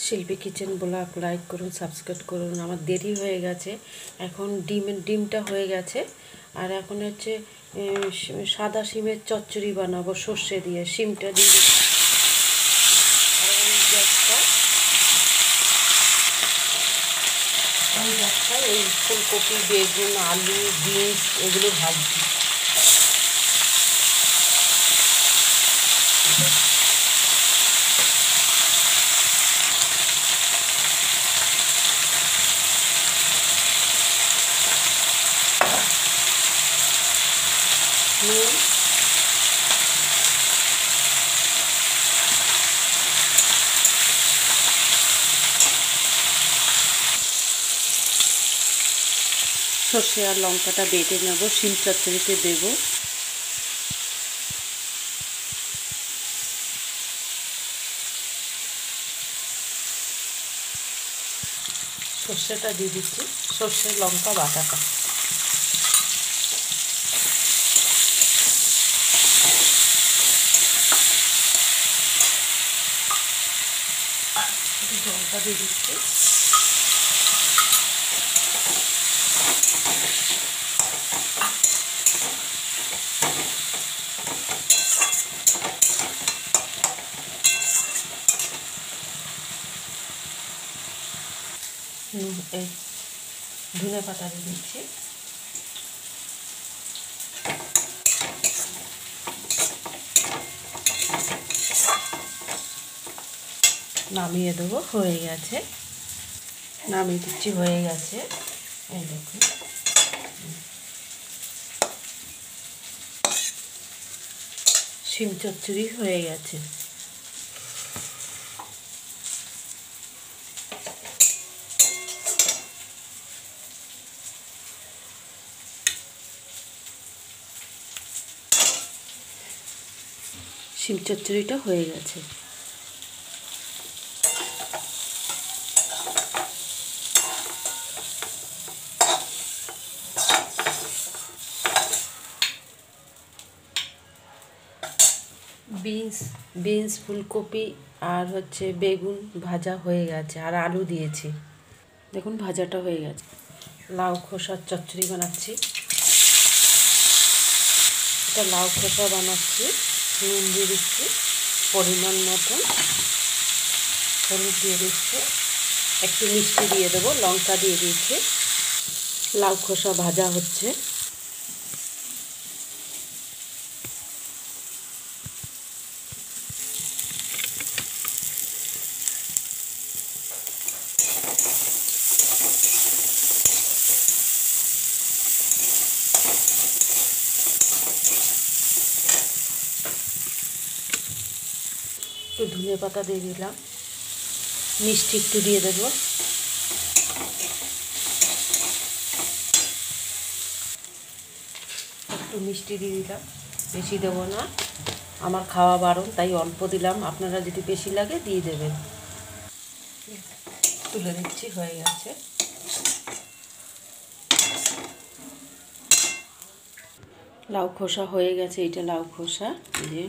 শিল্পী kitchen blog like করুন, subscribe করুন। আমার দেরি হয়ে গেছে, এখন ডিমটা হয়ে গেছে। আর এখন হচ্ছে সাদা শিমের চচ্চড়ি বানাবো সর্ষে দিয়ে। শিমটা দিয়ে আর এই ফুলকপি, বেগুন, আলু, বিনস এগুলো ভাজছি। সর্ষে আর লঙ্কাটা বেটে নেব, শিম চচ্চড়িতে দেব। সর্ষেটা দিয়ে দিচ্ছি, সর্ষে লঙ্কা বাটাটা। জলটা দিয়ে দিচ্ছি। এই ধনে পাতা দিয়ে দিচ্ছি। নামিয়ে দেবো, হয়ে গেছে। নামিয়ে দিচ্ছি, হয়ে গেছে। এই দেখুন, শিম চচ্চড়ি হয়ে গেছে। শিম চচ্চড়িটা হয়ে গেছে। বিনস, ফুলকপি আর হচ্ছে বেগুন ভাজা হয়ে গেছে, আর আলু দিয়েছি। দেখুন ভাজাটা হয়ে গেছে। লাউ খোসার চচ্চড়ি বানাচ্ছি। এটা লাউ খোসা বানাচ্ছি। নুন দিয়ে দিচ্ছি পরিমাণ মতন, হলুদ দিয়ে দিচ্ছি, একটু মিষ্টি দিয়ে দেবো, লঙ্কা দিয়ে দিচ্ছি। লাউ খোসা ভাজা হচ্ছে। একটু ধনে পাতা দিয়ে দিলাম, মিষ্টি একটু দিয়ে দেবো। একটু মিষ্টি দিয়ে দিলাম, বেশি দেবো না, আমার খাওয়া বারণ, তাই অল্প দিলাম। আপনারা যদি বেশি লাগে দিয়ে দেবেন। তুলে দিচ্ছি, হয়ে গেছে। লাউ খোসা হয়ে গেছে, এইটা লাউ খোসা। এই যে